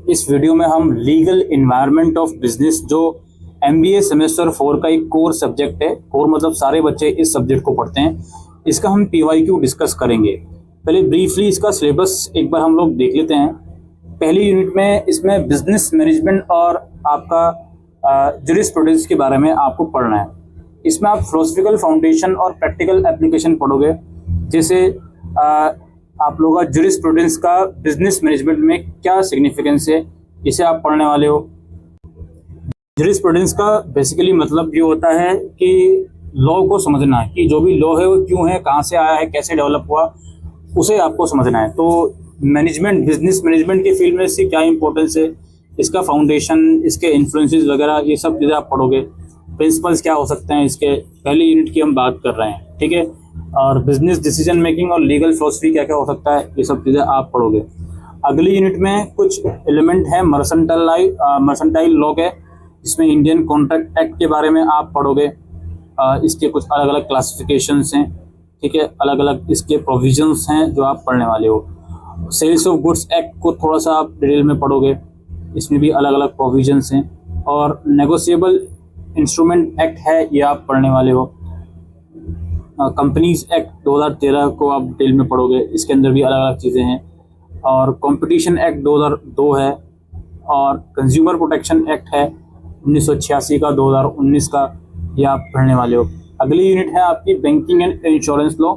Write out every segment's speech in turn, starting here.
इस वीडियो में हम लीगल एनवायरनमेंट ऑफ बिजनेस जो MBA सेमेस्टर 4 का एक कोर सब्जेक्ट है, कोर मतलब सारे बच्चे इस सब्जेक्ट को पढ़ते हैं, इसका हम PYQ डिस्कस करेंगे। पहले ब्रीफली इसका सिलेबस एक बार हम लोग देख लेते हैं। पहली यूनिट में इसमें बिजनेस मैनेजमेंट और आपका जूरिस्प्रूडेंस के बारे में आपको पढ़ना है। इसमें आप फिलोसफिकल फाउंडेशन और प्रैक्टिकल एप्लीकेशन पढ़ोगे, जैसे आप लोगों का जूरिस्प्रूडेंस का बिजनेस मैनेजमेंट में क्या सिग्निफिकेंस है, इसे आप पढ़ने वाले हो। जूरिस्प्रूडेंस का बेसिकली मतलब ये होता है कि लॉ को समझना है कि जो भी लॉ है वो क्यों है, कहाँ से आया है, कैसे डेवलप हुआ, उसे आपको समझना है। तो मैनेजमेंट, बिजनेस मैनेजमेंट के फील्ड में इसकी क्या इंपॉर्टेंस है, इसका फाउंडेशन, इसके इन्फ्लुएंसेस वगैरह, ये सब चीज़ें आप पढ़ोगे। प्रिंसिपल्स क्या हो सकते हैं इसके, पहली यूनिट की हम बात कर रहे हैं, ठीक है। और बिजनेस डिसीजन मेकिंग और लीगल फिलोसफी क्या क्या हो सकता है, ये सब चीज़ें आप पढ़ोगे। अगली यूनिट में कुछ एलिमेंट है मर्सेंटाइल लॉ के, जिसमें इंडियन कॉन्ट्रैक्ट एक्ट के बारे में आप पढ़ोगे। इसके कुछ अलग अलग क्लासिफिकेशंस हैं, ठीक है, अलग अलग इसके प्रोविजंस हैं जो आप पढ़ने वाले हो। सेल्स ऑफ गुड्स एक्ट को थोड़ा सा आप डिटेल में पढ़ोगे, इसमें भी अलग अलग प्रोविजंस हैं। और नेगोशिएबल इंस्ट्रूमेंट एक्ट है, ये आप पढ़ने वाले हो। कंपनीज एक्ट 2013 को आप डिटेल में पढ़ोगे, इसके अंदर भी अलग अलग चीज़ें हैं। और कंपटीशन एक्ट 2002 है, और कंज्यूमर प्रोटेक्शन एक्ट है 1986 का, 2019 का, ये आप पढ़ने वाले हो। अगली यूनिट है आपकी बैंकिंग एंड इंश्योरेंस लॉ।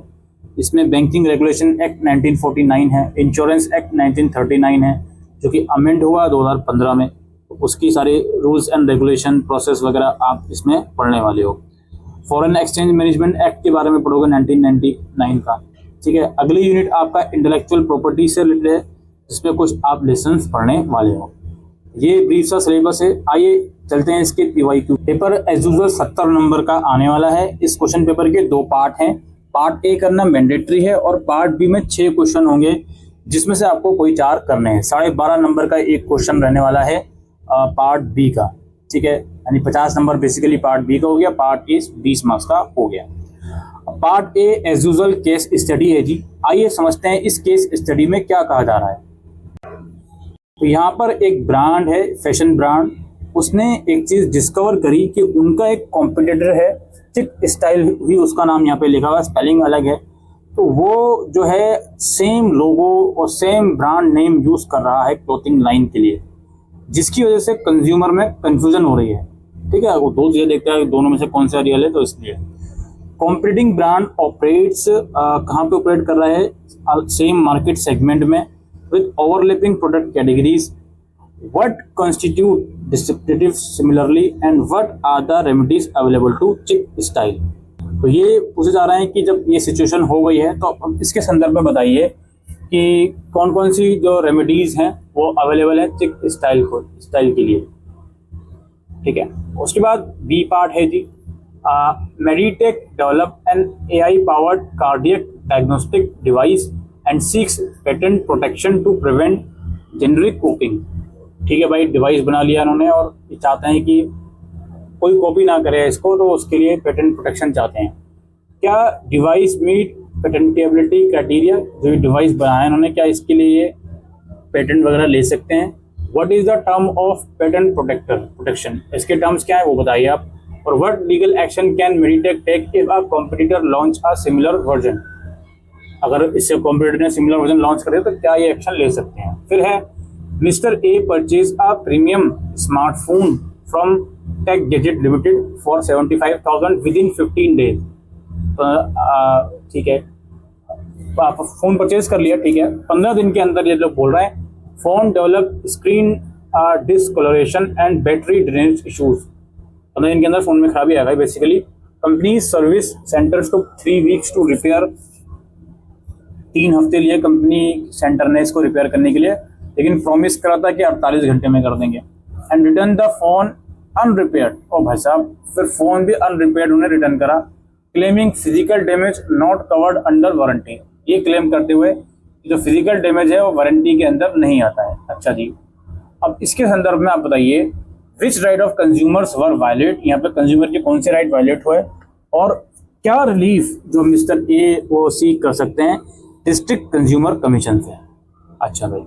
इसमें बैंकिंग रेगुलेशन एक्ट 1949 है, इंश्योरेंस एक्ट 1939 है, जो कि अमेंड हुआ 2015 में। उसकी सारी रूल्स एंड रेगुलेशन प्रोसेस वगैरह आप इसमें पढ़ने वाले हो। फॉरेन एक्सचेंज मैनेजमेंट एक्ट के बारे में पढ़ोगे 1999 का, ठीक है। अगली यूनिट आपका इंटेलेक्चुअल प्रॉपर्टी से रिलेटेड है, जिसमें कुछ आप लेसन्स पढ़ने वाले हो। ये ब्रीफ सा सिलेबस है। आइए चलते हैं इसके PYQ। Paper as usual 70 number का आने वाला है। इस क्वेश्चन पेपर के 2 पार्ट हैं। पार्ट ए करना मैंडेटरी है और पार्ट बी में 6 क्वेश्चन होंगे, जिसमें से आपको कोई 4 करने हैं। 12.5 नंबर का एक क्वेश्चन रहने वाला है पार्ट बी का, ठीक है। यानी 50 नंबर बेसिकली पार्ट बी का हो गया, पार्ट ए 20 मार्क्स का हो गया। Part A as usual case study है जी। आइए समझते हैं इस केस स्टडी में क्या कहा जा रहा है। तो यहाँ पर एक ब्रांड है, फैशन ब्रांड, उसने एक चीज डिस्कवर करी कि उनका एक कॉम्पिटिटर है, चिक स्टाइल ही उसका नाम यहाँ पे लिखा हुआ है, स्पेलिंग अलग है। तो वो जो है सेम लोगो और सेम ब्रांड नेम यूज कर रहा है क्लोथिंग लाइन के लिए, जिसकी वजह से कंज्यूमर में कंफ्यूजन हो रही है, ठीक है। वो दो चीजें देखता है दोनों में से कौन सा रियल है, तो इसलिए कॉम्पिटिटिंग ब्रांड ऑपरेट्स कहाँ पे ऑपरेट कर रहा है, सेम मार्केट सेगमेंट में with overlapping product categories. What constitute distinctive similarly and what are the remedies available to chic style? तो ये पूछे जा रहा है कि जब ये सिचुएशन हो गई है तो इसके संदर्भ में बताइए कि कौन कौन सी जो रेमेडीज हैं वो अवेलेबल है चिक स्टाइल के लिए, ठीक है। उसके बाद बी पार्ट है जी, Meditech develop an AI powered cardiac diagnostic device and seeks patent protection to prevent generic copying, ठीक है भाई। डिवाइस बना लिया उन्होंने और चाहते हैं कि कोई कॉपी ना करे इसको, तो उसके लिए पेटेंट प्रोटेक्शन चाहते हैं। क्या डिवाइस मीट पेटेंटेबिलिटी क्राइटेरिया, जो डिवाइस बनाया उन्होंने, क्या इसके लिए पेटेंट वगैरह ले सकते हैं। What is the term of patent protection, इसके टर्म्स क्या है वो बताइए आप। और what legal action can Meditech take if a competitor launch a similar version, अगर इससे कॉम्पिटिटर ने सिमिलर वर्जन लॉन्च करे तो क्या ये एक्शन ले सकते हैं। फिर है mister A purchase a premium smartphone from Tech Gadget Limited for 75,000 within 15 days. ठीक है, आप फोन परचेज कर लिया, ठीक है, 15 दिन के अंदर ये लोग बोल रहे हैं phone develop screen discoloration and battery drainage issues. 15 दिन के अंदर फोन में खराबी आ गई। Basically company service centres to 3 weeks to repair, 3 हफ्ते लिए कंपनी सेंटर ने इसको रिपेयर करने के लिए, लेकिन प्रॉमिस करा था कि 48 घंटे में कर देंगे। And return the phone unrepaired. ओ भाई साहब, फिर फोन भी अनरिपेयर्ड उन्हें रिटर्न करा, claiming physical damage not covered under warranty. ये क्लेम करते हुए जो फिजिकल डैमेज है वो वारंटी के अंदर नहीं आता है। अच्छा जी, अब इसके संदर्भ में आप बताइए which right of consumers were violate, यहाँ पे कंज्यूमर के कौन से राइट वायलेट हुए और क्या रिलीफ जो मिस्टर ए वो सीख कर सकते हैं डिस्ट्रिक्ट कंज्यूमर कमीशन से। अच्छा भाई,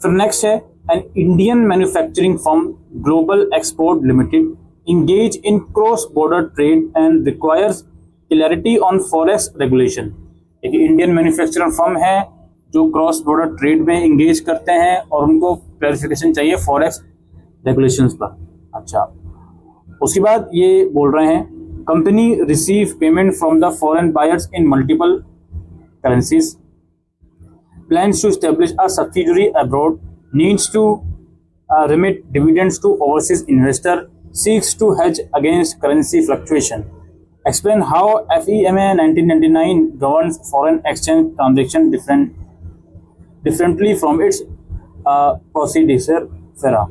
फिर नेक्स्ट है an Indian manufacturing firm, Global Export Limited, engage in cross-border trade and requires clarity on forex regulation। एक इंडियन मैन्युफैक्चरर फर्म है जो क्रॉस बॉर्डर ट्रेड में इंगेज करते हैं और उनको क्लैरिफिकेशन चाहिए फॉरेक्स रेगुलेशंस पर। अच्छा, उसके बाद ये बोल रहे हैं company receive payment from the foreign buyers in multiple currencies, plans to establish a subsidiary abroad, needs to remit dividends to overseas investor, seeks to hedge against currency fluctuation। Explain how FEMA 1999 governs foreign exchange transaction differently from its predecessor FERA।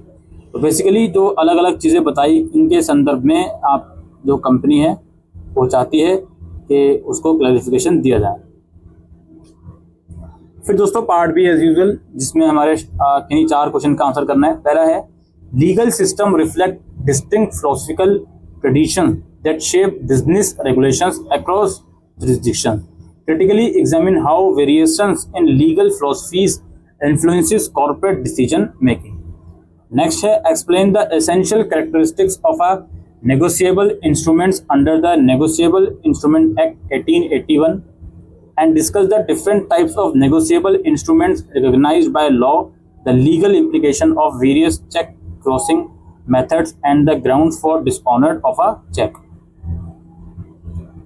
तो basically जो अलग अलग चीज़ें बताई इनके संदर्भ में आप जो कंपनी है वो चाहती है कि उसको क्लैरिफिकेशन दिया जाए। फिर दोस्तों पार्ट बी एज यूजुअल, जिसमें हमारे किन्हीं 4 क्वेश्चन का आंसर करना है। पहला है legal system reflect distinct philosophical tradition that shape business regulations across jurisdiction, critically examine how variations in legal philosophies influences corporate decision making. Next है explain the essential characteristics of a negotiable instruments under the negotiable instrument act 1881 and discuss the different types of negotiable instruments recognized by law, the legal implication of various check crossing methods and the grounds for dishonor of a check।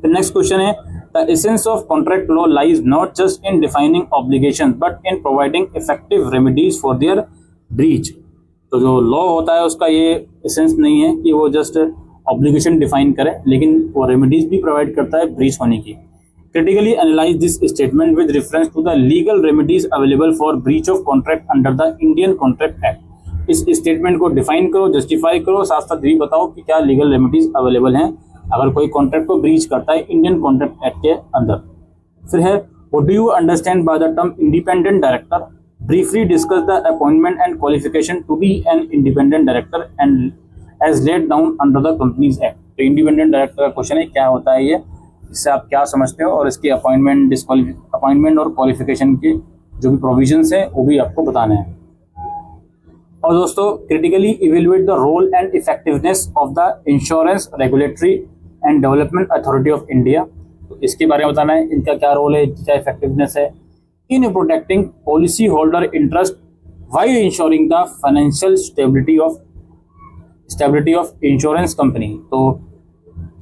The next question है the essence of contract law lies not just in defining obligations but in providing effective remedies for their breach। तो जो law होता है उसका ये essence नहीं है कि वो जस्ट ऑब्लिगेशन डिफाइन करे, लेकिन वो रेमेडीज भी प्रोवाइड करता है ब्रीच होने की। Critically analyze this statement with reference to the legal remedies available for breach of contract under the Indian Contract Act। इस स्टेटमेंट को डिफाइन करो, जस्टिफाई करो, साथ साथ भी बताओ कि क्या लीगल रेमेडीज अवेलेबल हैं अगर कोई कॉन्ट्रैक्ट को ब्रीच करता है इंडियन कॉन्ट्रैक्ट एक्ट के अंदर। फिर है what do you understand by the term independent director, briefly discuss the appointment and qualification to be an independent director and as laid down under the companies act. तो independent director का question है, क्या होता है ये, इससे आप क्या समझते हो और इसकी अपॉइंटमेंट और क्वालिफिकेशन के जो भी प्रोविजंस है वो भी आपको बताने हैं। और दोस्तों critically evaluate the role and effectiveness of the insurance regulatory and development authority of India. तो इसके बारे में बताना है, इनका क्या रोल है, क्या इफेक्टिवनेस है in protecting policy holder interest while ensuring the financial stability of insurance company. तो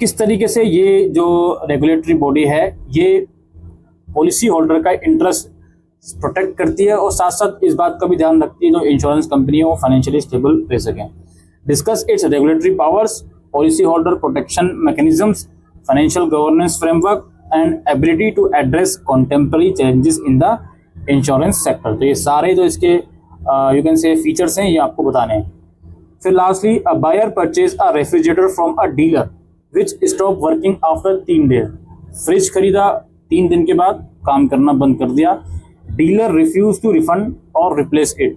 किस तरीके से ये जो रेगुलेटरी बॉडी है ये पॉलिसी होल्डर का इंटरेस्ट प्रोटेक्ट करती है और साथ साथ इस बात का भी ध्यान रखती है जो इंश्योरेंस कंपनी है वो फाइनेंशियली स्टेबल रह सकें। Discuss its regulatory powers, policyholder protection mechanisms, financial governance framework and ability to address contemporary challenges in the insurance sector. तो ये सारे जो इसके यू कैन से फीचर्स हैं ये आपको बताने हैं। फिर lastly a buyer purchase a refrigerator from a dealer which stop working after 3 days। Fridge खरीदा 3 दिन के बाद काम करना बंद कर दिया। डीलर रिफ्यूज टू रिफंड और replace it,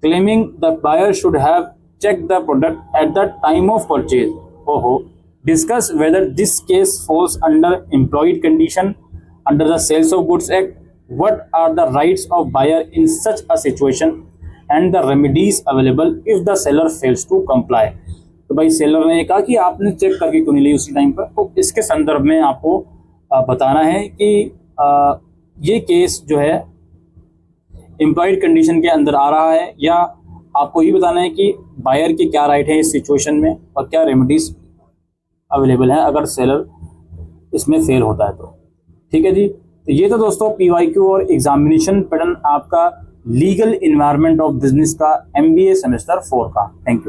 claiming the buyer should have check the product at the time of purchase. ओहो, discuss whether this case falls under employed condition under the sales of goods act, what are the rights of buyer in such a situation and the remedies available if the seller fails to comply. तो भाई seller ने कहा कि आपने check करके क्यों नहीं ली उसी टाइम पर, तो इसके संदर्भ में आपको बताना है कि ये केस जो है एम्प्लॉयड कंडीशन के अंदर आ रहा है या आपको ये बताना है कि बायर की क्या राइट है इस सिचुएशन में और क्या रेमेडीज अवेलेबल है अगर सेलर इसमें फेल होता है तो। ठीक है जी, तो ये तो दोस्तों PYQ और एग्जामिनेशन पैटर्न आपका लीगल इन्वायरमेंट ऑफ बिजनेस का MBA सेमेस्टर 4 का। Thank you.